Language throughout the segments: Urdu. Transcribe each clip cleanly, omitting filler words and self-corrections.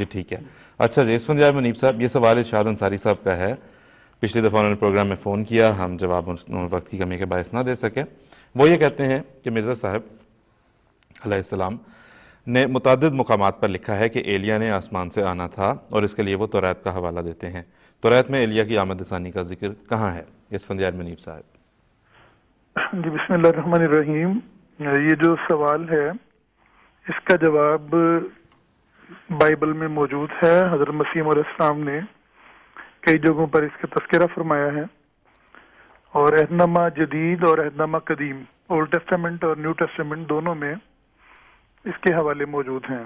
جی ٹھیک ہے. اچھا جی اسفندیار منیب صاحب، یہ سوال ارشاد انصاری صاحب کا ہے. پچھلی دفعہ انہوں نے پروگرام میں فون کیا، ہم جواب وقت کی کمی کے باعث نہ دے سکے. وہ یہ کہتے ہیں کہ مرزا صاحب علیہ السلام نے متعدد مقامات پر لکھا ہے کہ ایلیا نے آسمان سے آنا تھا، اور اس کے لیے وہ توریت کا حوالہ دیتے ہیں. توریت میں ایلیا کی آمد ثانی کا ذکر کہاں ہے؟ اسفندیار منیب صاحب. جی بسم اللہ الرحمن الرحیم. یہ جو سوال ہے اس کا جواب بائبل میں موجود ہے. حضرت مسیح علیہ السلام نے کئی جگہوں پر اس کا تذکرہ فرمایا ہے، اور عہد نامہ جدید اور عہد نامہ قدیم، اولڈ ٹیسٹامنٹ اور نیو ٹیسٹامنٹ دونوں میں اس کے حوالے موجود ہیں.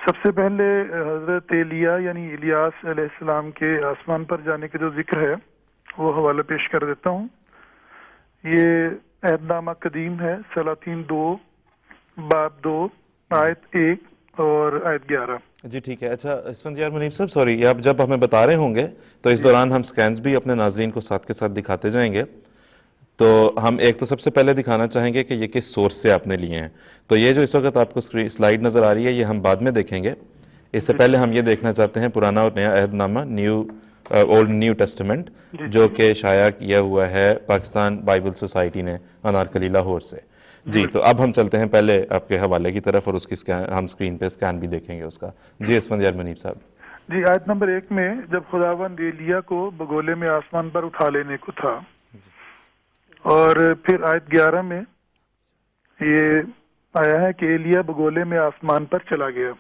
سب سے پہلے حضرت ایلیا یعنی الیاس علیہ السلام کے آسمان پر جانے کا جو ذکر ہے وہ حوالہ پیش کر دیتا ہوں. یہ عہد نامہ قدیم ہے، سلاطین 2 باب 2 آیت 1 اور آیت 11. جی ٹھیک ہے. اچھا اسفندیار منیب صاحب سوری، آپ جب ہمیں بتا رہے ہوں گے تو اس دوران ہم سکینز بھی اپنے ناظرین کو ساتھ کے ساتھ دکھاتے جائیں گے. تو ہم ایک تو سب سے پہلے دکھانا چاہیں گے کہ یہ کس سورس سے آپ نے لیے ہیں. تو یہ جو اس وقت آپ کو سلائیڈ نظر آ رہی ہے یہ ہم بعد میں دیکھیں گے. اس سے پہلے ہم یہ دیکھنا چاہتے ہیں پرانا اور نیا عہد نامہ، اولڈ نیو ٹیسٹمنٹ، جو کہ شائع کیا ہوا ہے پاکستان بائبل سوسائٹی نے انارکلی لاہور سے. جی تو اب ہم چلتے ہیں پہلے آپ کے حوالے کی طرف، اور اس کی ہم اسکرین پہ اسکین بھی دیکھیں گے اس کا. جی اسفندیار منیب صاحب. جی آیت نمبر 1 میں جب خداوند ایلیا کو بگولے میں آسمان پر اٹھا لینے کو تھا، اور پھر آیت 11 میں یہ آیا ہے کہ ایلیا بگولے میں آسمان پر چلا گیا.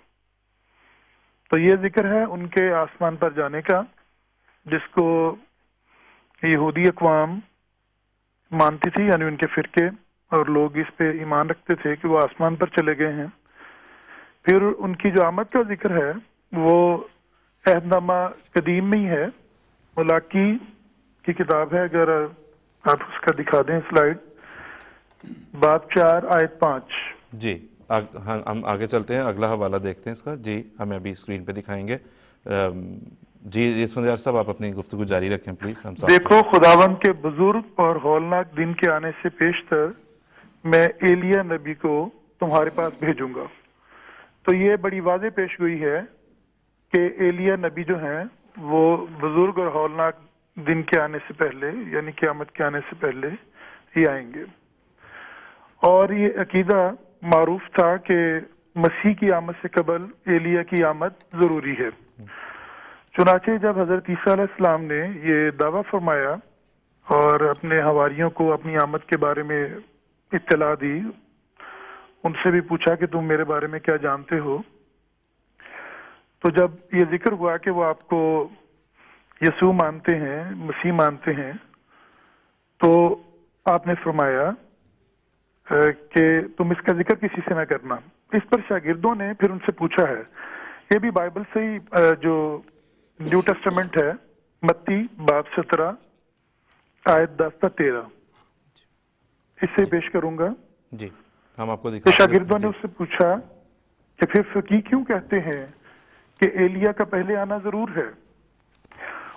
تو یہ ذکر ہے ان کے آسمان پر جانے کا، جس کو یہودی اقوام مانتی تھی، یعنی ان کے فرقے اور لوگ اس پہ ایمان رکھتے تھے کہ وہ آسمان پر چلے گئے ہیں. پھر ان کی جو آمد کا ذکر ہے وہ عہد نامہ قدیم میں ہی ہے. ملاکی کی کتاب ہے، اگر آپ اس کا دکھا دیں سلائیڈ، باب 4 آیت 5. جی ہم آگے چلتے ہیں، اگلا حوالہ دیکھتے ہیں اس کا. جی ہمیں ابھی اسکرین پہ دکھائیں گے. جی اسفندیار صاحب آپ اپنی گفتگو جاری رکھیں پلیز. ہم ساتھ دیکھو خداوند کے بزرگ اور ہولناک دن کے آنے سے پیشتر میں ایلیا نبی کو تمہارے پاس بھیجوں گا. تو یہ بڑی واضح پیش گوئی ہے کہ ایلیا نبی جو ہیں وہ بزرگ اور ہولناک دن کے آنے سے پہلے، یعنی قیامت کے آنے سے پہلے ہی آئیں گے. اور یہ عقیدہ معروف تھا کہ مسیح کی آمد سے قبل ایلیا کی آمد ضروری ہے. چنانچہ جب حضرت عیسیٰ علیہ السلام نے یہ دعویٰ فرمایا اور اپنے حواریوں کو اپنی آمد کے بارے میں اطلاع دی، ان سے بھی پوچھا کہ تم میرے بارے میں کیا جانتے ہو، تو جب یہ ذکر ہوا کہ وہ آپ کو یسوع مانتے ہیں، مسیح مانتے ہیں، تو آپ نے فرمایا کہ تم اس کا ذکر کسی سے نہ کرنا. اس پر شاگردوں نے پھر ان سے پوچھا ہے، یہ بھی بائبل سے ہی جو نیو ٹیسٹمنٹ ہے، متی باب 17 آیت 10 تا 13، اس سے پیش کروں گا. جی ہم آپ کو کہ دکھاتے شاگردوں نے ہیں. اس سے پوچھا کہ پھر فقیہ کیوں کہتے ہیں کہ ایلیا کا پہلے آنا ضرور ہے؟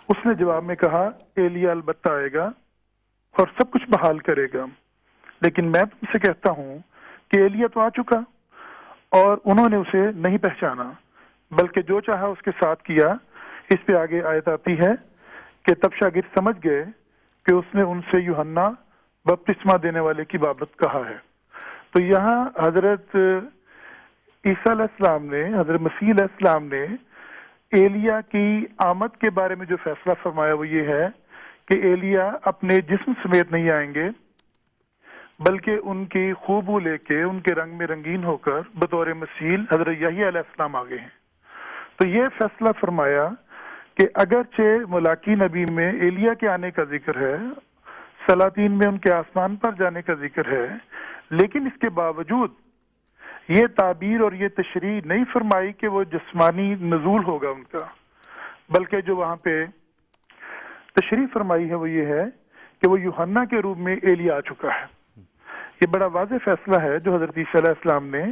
اس نے جواب میں کہا، ایلیا البتہ آئے گا اور سب کچھ بحال کرے گا، لیکن میں تم سے کہتا ہوں کہ ایلیا تو آ چکا اور انہوں نے اسے نہیں پہچانا، بلکہ جو چاہا اس کے ساتھ کیا. اس پہ آگے آیت آتی ہے کہ تب شاگرد سمجھ گئے کہ اس نے ان سے یوحنا بپتسمہ دینے والے کی بابت کہا ہے. تو یہاں حضرت عیسیٰ علیہ السلام نے، حضرت مسیح علیہ السلام نے ایلیا کی آمد کے بارے میں جو فیصلہ فرمایا وہ یہ ہے کہ ایلیا اپنے جسم سمیت نہیں آئیں گے، بلکہ ان کی خوبو لے کے، ان کے رنگ میں رنگین ہو کر بطور مسیح حضرت یحییٰ علیہ السلام آگے ہیں. تو یہ فیصلہ فرمایا کہ اگرچہ ملاکی نبی میں ایلیا کے آنے کا ذکر ہے، سلاطین میں ان کے آسمان پر جانے کا ذکر ہے، لیکن اس کے باوجود یہ تعبیر اور یہ تشریح نہیں فرمائی کہ وہ جسمانی نزول ہوگا ان کا، بلکہ جو وہاں پہ تشریح فرمائی ہے وہ یہ ہے کہ وہ یوحنا کے روپ میں ایلیا آ چکا ہے. یہ بڑا واضح فیصلہ ہے جو حضرت عیسیٰ علیہ السلام نے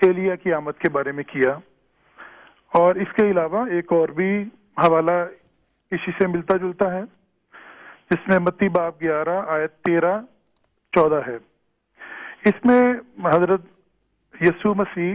ایلیا کی آمد کے بارے میں کیا. اور اس کے علاوہ ایک اور بھی حوالہ اسی سے ملتا جلتا ہے، جس میں متی باب 11 آیت 13-14 ہے. اس میں حضرت یسوع مسیح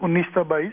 19-22,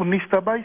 19-22।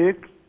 1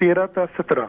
13-17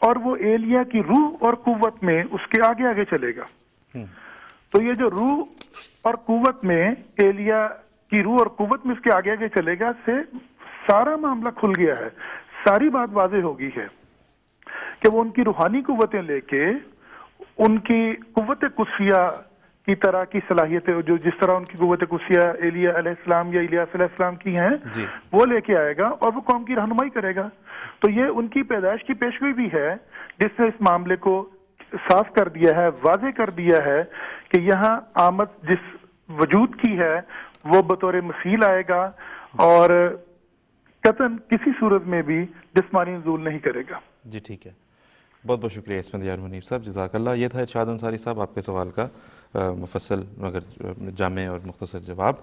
اور وہ ایلیا کی روح اور قوت میں اس کے آگے آگے چلے گا. تو یہ جو روح اور قوت میں ایلیا کی روح اور قوت میں اس کے آگے آگے چلے گا سے سارا معاملہ کھل گیا ہے. ساری بات واضح ہو گئی ہے کہ وہ ان کی روحانی قوتیں لے کے ان کی قوت قدسیہ کی طرح کی صلاحیتیں جو جس طرح ان کی قوت قدسیہ ایلیا علیہ السلام یا الیاس علیہ السلام کی ہیں جی. وہ لے کے آئے گا اور وہ قوم کی رہنمائی کرے گا. تو یہ ان کی پیدائش کی پیشگوئی بھی ہے جس نے اس معاملے کو صاف کر دیا ہے, واضح کر دیا ہے کہ یہاں آمد جس وجود کی ہے وہ بطور مثیل آئے گا اور قطعاً کسی صورت میں بھی جسمانی نزول نہیں کرے گا. جی ٹھیک ہے, بہت بہت شکریہ اسفندیار منیب صاحب, جزاک اللہ. یہ تھا ارشاد انصاری صاحب آپ کے سوال کا مفصل مگر جامع اور مختصر جواب.